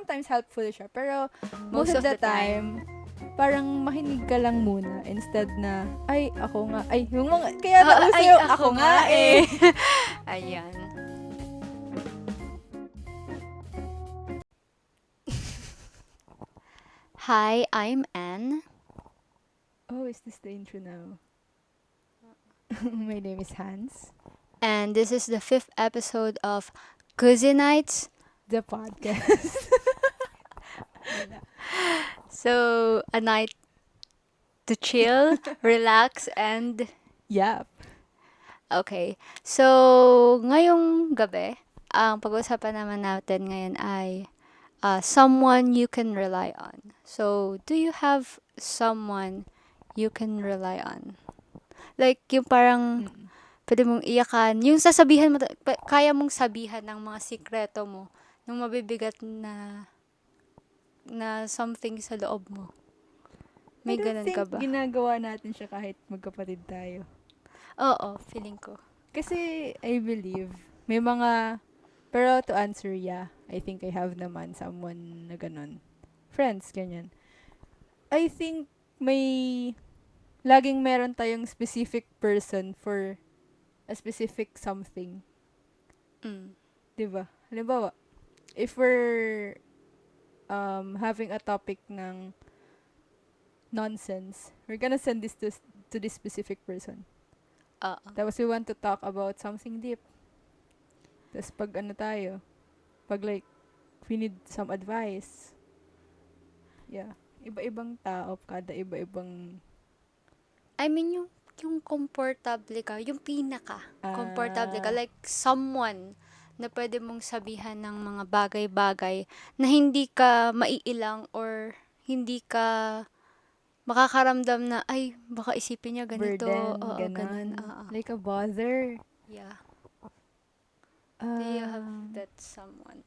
sometimes helpful siya. Pero most of the time, parang makinig ka lang muna instead na, ay, ako nga. Ay, yung mga, kaya nauso Ay, yung ako ako nga eh. Ayan. Hi, I'm Anne. Oh, is this the intro now? My name is Hans. And this is the 5th episode of Cozy Nights. The podcast. So, a night to chill, relax, and... Yep. Okay. So, ngayong gabi, ang pag-uusapan naman natin ngayon ay someone you can rely on. So, do you have someone you can rely on? Like, yung parang pwede mong iyakan, yung sasabihan mo, kaya mong sabihan ng mga sikreto mo, ng mabibigat na something sa loob mo. May I don't ganun think ka ba? ginagawa natin siya kahit magkapatid tayo. Oo, feeling ko. Kasi, I believe, may mga, pero to answer, yeah, I think I have naman someone na ganun. Friends, ganyan. I think laging meron tayong specific person for a specific something. Mm. Diba? Halimbawa, if we're having a topic ng nonsense, we're gonna send this to this specific person. Oo. Tapos we want to talk about something deep. Tapos pag pag like, we need some advice. Yeah. Iba-ibang tao, kada iba-ibang... I mean, yung komportable ka, yung komportable ka, like someone na pwede mong sabihan ng mga bagay-bagay na hindi ka maiilang or hindi ka makakaramdam na, ay, baka isipin niya ganito. burden, Oo, ganun. ganon. Like a bother. Yeah. Do you have that someone?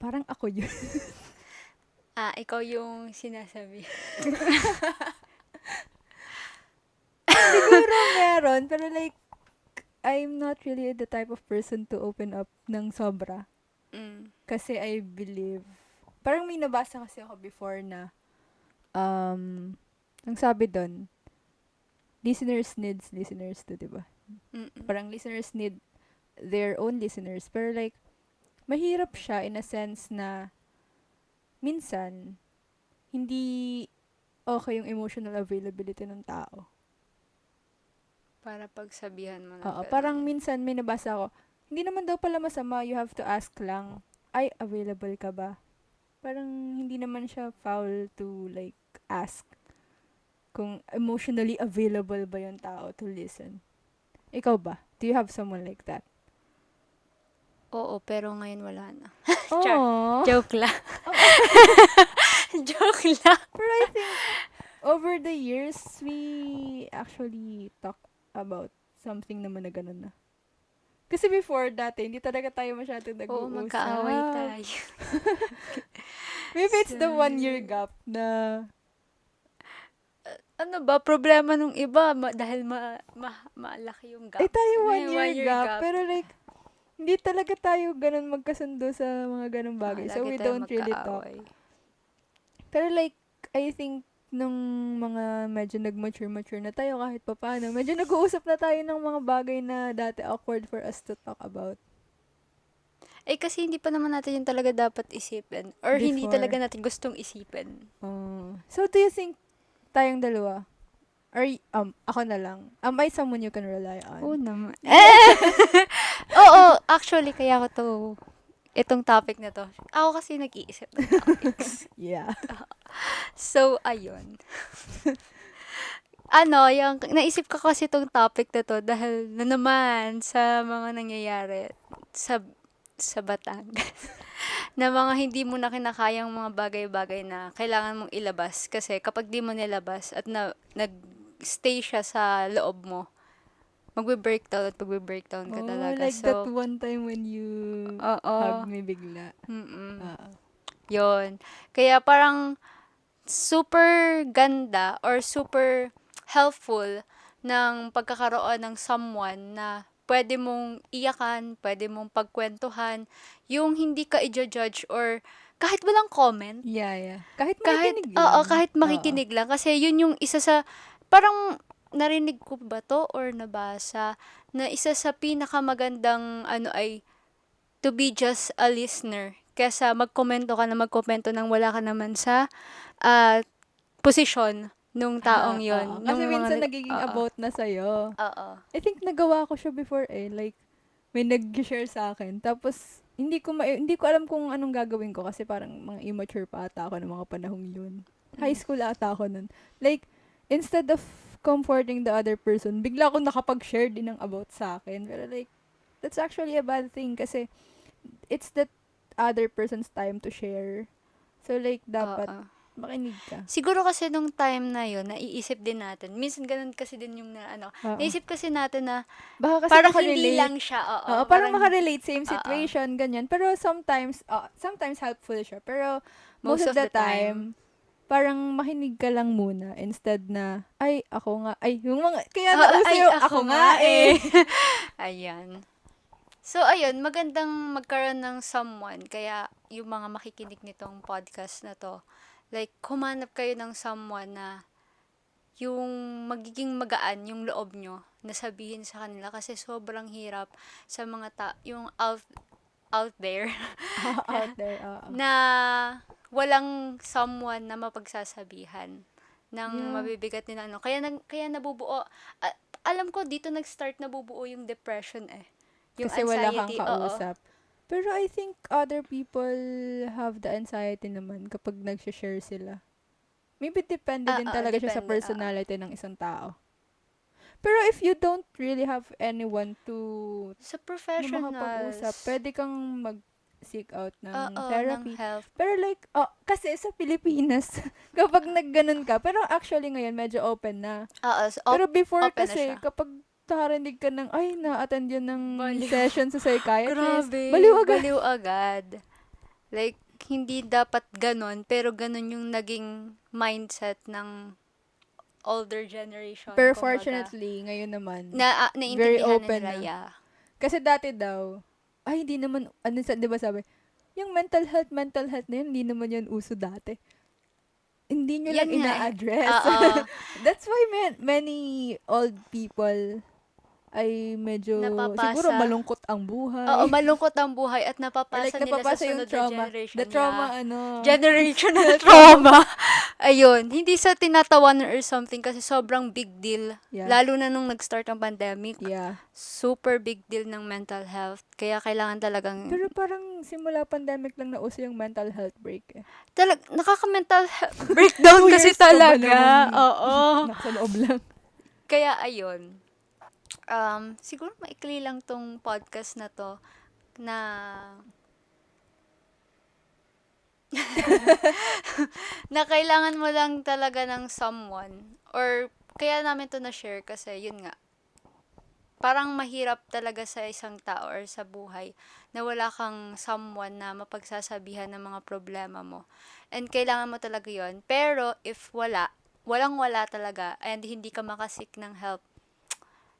Parang ako yun. Ikaw yung sinasabi. Siguro meron, pero like, I'm not really the type of person to open up ng sobra. Mm. Kasi I believe, parang may nabasa kasi ako before na, ang sabi doon, listeners needs listeners to, diba? Mm-mm. Parang listeners need their own listeners. Pero like, mahirap siya in a sense na, minsan, hindi okay yung emotional availability ng tao. Para pagsabihan mo na Oo, ganun. parang minsan may nabasa ako, hindi naman daw pala masama, you have to ask lang, ay, available ka ba? Parang hindi naman siya foul to like ask kung emotionally available ba yung tao to listen. Ikaw ba? Do you have someone like that? Oo, pero ngayon wala na. Oh. Joke lang. Joke lang. Pero I think over the years, we actually talk about something naman na ganun na. Kasi before, dati, hindi talaga tayo masyado Oo, nag-uusap. magkaaway tayo. Maybe it's the 1 year gap na... Ano ba, problema nung iba, dahil malaki yung gap. Ay, tayo May 1 year gap. Pero like, hindi talaga tayo ganun magkasundo sa mga ganung bagay. So, Lagi we tayo don't really talk. magkaaway. Pero like, I think, nung mga medyo nag-mature na tayo kahit papaano, medyo nag-uusap na tayo ng mga bagay na dati awkward for us to talk about. Kasi hindi pa naman natin yung talaga dapat isipin. Or hindi Before. talaga natin gustong isipin. So, do you think tayong dalawa, or ako na lang, am I someone you can rely on? Oo naman. Oo, actually, kaya ko itong topic na to. Ako kasi nag-iisip ng topics. Yeah. So, ayun. Yung naisip ko kasi itong topic na to dahil na naman sa mga nangyayari sa Batangas. Na mga hindi mo na kinakayang mga bagay-bagay na kailangan mong ilabas. Kasi kapag di mo nilabas at nag-stay siya sa loob mo, magbe-breakdown at magbe-breakdown ka talaga. Like that one time when you hug me bigla. Yun. Kaya parang super ganda or super helpful ng pagkakaroon ng someone na pwede mong iyakan, pwede mong pagkwentuhan, yung hindi ka i-judge or kahit walang comment, Yeah. Kahit kahit, makikinig oo, lang. kahit Oo. makikinig lang. Kasi yun yung isa sa, parang narinig ko ba to or nabasa, na isa sa pinakamagandang ano ay to be just a listener. Kesa magkomento ka na magkomento nang wala ka naman sa ah, posisyon nung taong Oo. yon Kasi nung minsan mga, nagiging oo, about na sa'yo. oo, I think nagawa ko siya before eh. Like, may nag-share sa akin. Tapos, hindi ko alam kung anong gagawin ko kasi parang mga immature pa ata ako ng mga panahong yun. High mm, school ata ako nun. Like, instead of comforting the other person, bigla ako nakapag-share din ng about sa akin. Pero like, that's actually a bad thing kasi it's that other person's time to share. So like, dapat oo. makinig ka. Siguro kasi nung time na yon naiisip din natin. Minsan ganun kasi din yung na ano, Oo. naisip kasi natin na Baka kasi parang hindi makarelate. lang siya, Oo, oo, parang parang, makarelate, same oo, situation, ganyan. Pero sometimes helpful siya. Pero most most of of the the time. time, parang makinig ka lang muna instead na, ay, ako nga, ay, yung mga, kaya Oo, nauso ay, yung ako ako nga nga eh. eh. Ayan. So, ayun, magandang magkaroon ng someone. Kaya, yung mga makikinig nitong podcast na to, like, humanap kayo ng someone na yung magiging magaan yung loob nyo na sabihin sa kanila kasi sobrang hirap sa mga yung out there Out there, oo. na walang someone na mapagsasabihan ng Yeah. mabibigat nila ano. Kaya nabubuo, alam ko dito nag-start nabubuo yung depression eh. Yung Kasi wala kang anxiety, oo. kausap. Pero I think other people have the anxiety naman kapag nag-share sila. Maybe depende din Oo, talaga siya sa depende, oo. personality ng isang tao. Pero if you don't really have anyone Sa na makapag-usap, professionals, pwede kang mag-seek out ng oo, ng therapy. health. Pero like, kasi sa Pilipinas, kapag nagganon ka, pero actually ngayon medyo open na. Oo, so Pero before open na kasi, siya. kapag nakarinig ka ng, ay, na-attend yun ng Baliw. session sa psychiatrist, Grabe, baliw agad. baliw agad. Like, hindi dapat ganon, pero ganon yung naging mindset ng older generation, Pero kumbaga. fortunately, ngayon naman, very Naiintindihan na open nila, na. yeah. Kasi dati daw, ay, hindi naman, di ba sabi, yung mental health na yun, hindi naman yun uso dati. Hindi nyo lang Yan nga eh. ina-address. Oo. That's why many old people ay medyo, siguro Napapasa. malungkot ang Oo, buhay. malungkot ang buhay at Or like, napapasa nila sa napapasa yung sunod na trauma. generation. The trauma, Yeah. ano, Generational trauma. Ayun. Hindi sa tinatawanan or something kasi sobrang big deal. yeah, Lalo na nung nag-start ang pandemic. yeah. Super big deal ng mental health. Kaya kailangan talagang Pero parang simula pandemic lang nauso yung mental health break eh. nakaka-mental breakdown 2 kasi years ka ba talaga. namang Oo. nasa loob lang? Kaya ayun. Siguro maikli lang tong podcast na to na na kailangan mo lang talaga ng someone or kaya namin to na-share kasi yun nga parang mahirap talaga sa isang tao or sa buhay na wala kang someone na mapagsasabihan ng mga problema mo. And kailangan mo talaga yon. Pero if walang-wala talaga and hindi ka makasik ng help,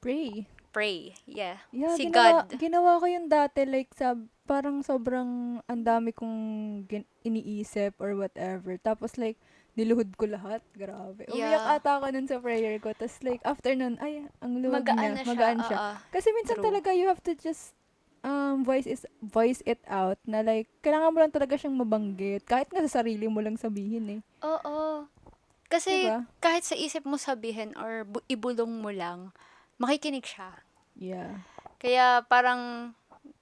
Pray. pray. Yeah. Yeah, Si ginawa God. ginawa ko yung dati like parang sobrang ang dami kong iniisip or whatever. Tapos like niluhod ko lahat. Grabe. Umiyak Yeah. ata ako nun sa prayer ko. Tapos like after nun, ay, ang luwag Magaan niya. na siya. Magaan siya. Oo. Kasi minsan True. talaga you have to just voice it out na like kailangan mo lang talaga siyang mabanggit kahit nga sa sarili mo lang sabihin eh. Oo. Kasi Diba? kahit sa isip mo sabihin or ibulong mo lang, makikinig siya. Yeah. Kaya parang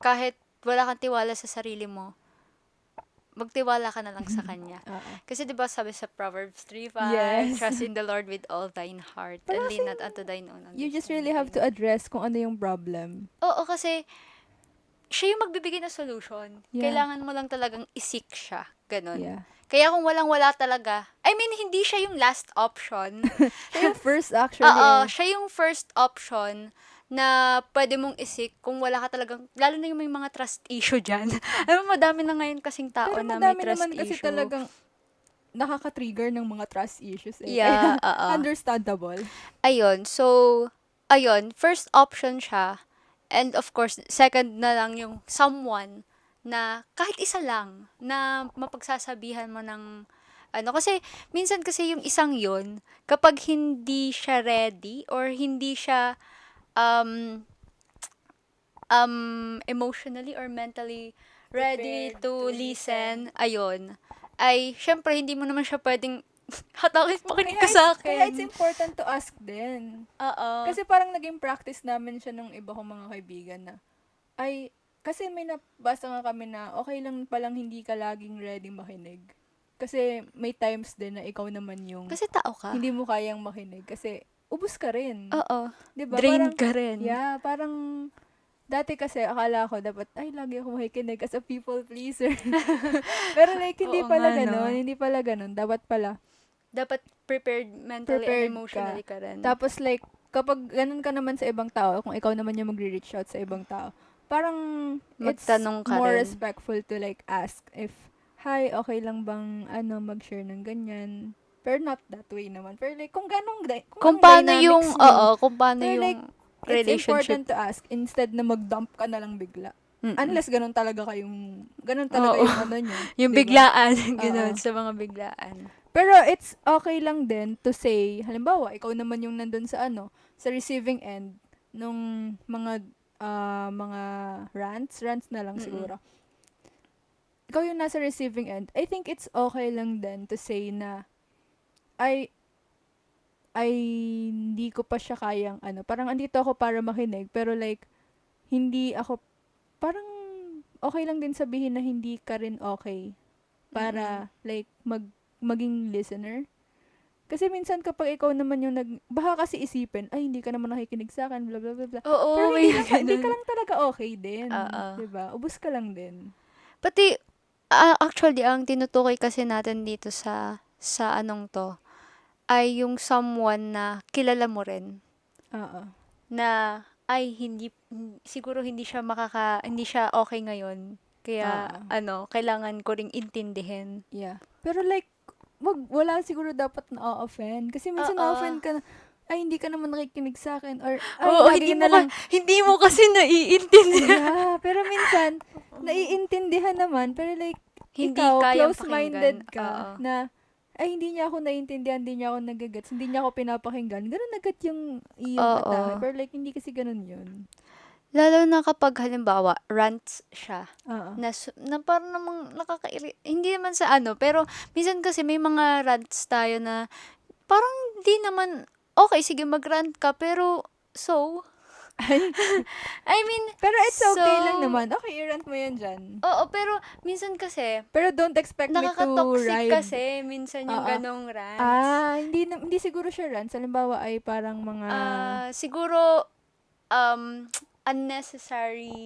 kahit wala kang tiwala sa sarili mo, magtiwala ka na lang sa kanya. Oo. Kasi 'di ba sabi sa Proverbs 3:5, Yes. trust in the Lord with all thine heart and Parang lean not unto thine own you just really have to understanding. address kung ano yung problem. Oo, kasi siya yung magbibigay ng solution. Yeah. Kailangan mo lang talagang isik siya. Ganon. Yeah. Kaya kung walang-wala talaga, I mean, hindi siya yung last option. Siya yung first actually. Oo, siya yung first option na pwede mong isik kung wala ka talagang, lalo na yung may mga trust issue dyan. Alam mo, madami na ngayon kasing tao Pero na may madami trust naman kasi issue. talagang nakaka-trigger ng mga trust issues eh. Yeah, Kaya, oo. understandable. Ayun, so, ayun, first option siya. And of course, second na lang yung someone na kahit isa lang na mapagsasabihan mo ng ano. Kasi minsan kasi yung isang yun, kapag hindi siya ready or hindi siya um, emotionally or mentally ready Prepared to to listen, ayun, ay syempre hindi mo naman siya pwedeng hatakin, makinig ka Kaya, sa kaya it's akin. important to ask din. Oo. Kasi parang naging practice namin siya nung iba kong mga kaibigan na, ay, kasi may nabasa nga kami na okay lang palang hindi ka laging ready makinig. Kasi may times din na ikaw naman yung Kasi tao ka. hindi mo kayang makinig. Kasi ubus ka rin. Oo. 'Di ba? Drained Parang, ka rin. yeah, parang, dati kasi akala ko dapat, ay, lagi ako makikinig as a people pleaser. Pero like, hindi Oo pala nga, no? ganon. Hindi pala ganon. Dapat pala, Dapat prepared mentally prepared and emotionally ka rin. tapos like, kapag ganun ka naman sa ibang tao, kung ikaw naman yung mag-reach out sa ibang tao, parang it's Magtanong ka more rin. respectful to like ask if, hi, okay lang bang mag-share ng ganyan? Pero not that way naman. Pero like, kung Kung anong paano dynamics yung, niyo, oo, kung paano pero yung like, it's relationship. important to ask instead na mag-dump ka na lang bigla. Mm-mm. Unless ganun talaga Oo. yung ano nyo. Yung diba? biglaan, gano'n, Oo. sa mga biglaan. Pero it's okay lang din to say, halimbawa, ikaw naman yung nandun sa sa receiving end nung mga rants na lang Mm-mm. siguro. Ikaw yung nasa receiving end. I think it's okay lang din to say na, ay hindi ko pa siya kayang parang andito ako para makinig, pero like, hindi ako, parang okay lang din sabihin na hindi ka rin okay para like maging listener. Kasi minsan kapag ikaw naman yung baka kasi isipin, ay, hindi ka naman nakikinig sa akin, blah, blah, blah, blah. Oo, Pero may hindi ka ganun. lang talaga okay din. Oo. Diba? Ubus ka lang din. Pati, actually, ang tinutukoy kasi natin dito sa anong to, ay yung someone na kilala mo rin. Oo. Na, ay, siguro hindi siya okay ngayon. Kaya, kailangan ko ring intindihin. Yeah. Pero like, wala siguro dapat na-offend. Kasi minsan Oo. na-offend ka na, ay, hindi ka naman nakikinig sa akin. Or, ay, Oo, lagi na lang. hindi mo kasi naiintindihan. Yeah, pero minsan, naiintindihan naman. Pero like, Hindi ikaw, kayang close-minded pakinggan. ka, Oo. na, ay, hindi niya ako naiintindihan, hindi niya ako nagagets, hindi niya ako pinapakinggan. Ganun agad yung iyong Oo. atake. Pero like, hindi kasi ganun yun. Lalo na kapag halimbawa, rants siya. Oo. Na parang namang hindi naman sa pero minsan kasi may mga rants tayo na parang hindi naman, okay, sige mag-rant ka, pero so, I mean, Pero it's okay so, lang naman. Okay, i-rant mo yan dyan. oo, pero minsan kasi, Pero don't expect me to nakaka-toxic ride. kasi minsan yung Oo. ganong rants. Hindi siguro siya rant. Halimbawa ay parang mga, Siguro, unnecessary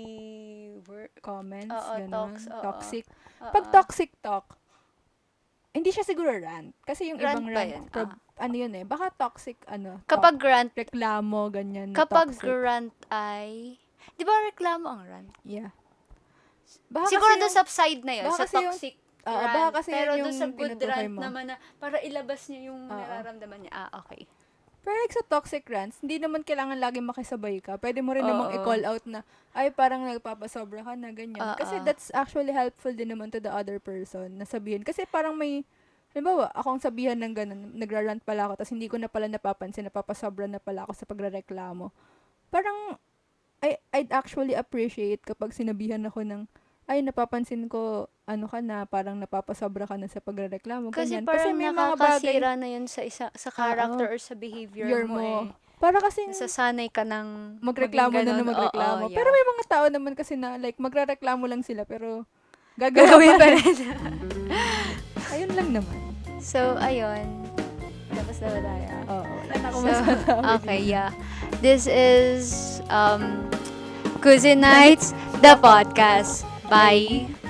comments, Oo, ganun. talks, oo. Toxic. Oo. Pag toxic talk, hindi siya siguro rant. Kasi yung Rant ibang ba rant, yun? ano yun baka toxic, Kapag talk, rant, reklamo, ganyan na kapag toxic. rant ay, di ba reklamo ang rant? Yeah. Baka Siguro kasi doon sa side na yun, baka sa kasi yung- toxic baka rant. kasi Pero yun doon yung sa good tinutukoy rant mo. naman na para ilabas niya yung Oo. nararamdaman niya. Okay. Pero like sa toxic rants, hindi naman kailangan lagi makisabay ka. Pwede mo rin namang Oo. i-call out na, ay, parang nagpapasobra ka na, ganyan. Oo. Kasi that's actually helpful din naman to the other person na sabihin. Kasi parang may, halimbawa, akong sabihan ng ganun, nagra-rant pala ako, tapos hindi ko na pala napapansin, napapasobra na pala ako sa pagrereklamo. Parang, I'd actually appreciate kapag sinabihan ako ng, ay, napapansin ko, ka na, parang napapasobra ka na sa pagrereklamo, Kasi ganyan. parang may mga bagay, nakakasira na yun sa character or sa behavior mo eh. para kasi, Nasasanay ka ng magreklamo maging na ganun. magreklamo. Oo, yeah. Pero may mga tao naman kasi na, like, magrereklamo lang sila, pero, Gagawin pa rin. Ayun lang naman. So, ayun. Tapos na ba tayo? Oo. Wala na akong So, masasabi. okay, yeah. This is Cozy Nights, the podcast. Bye!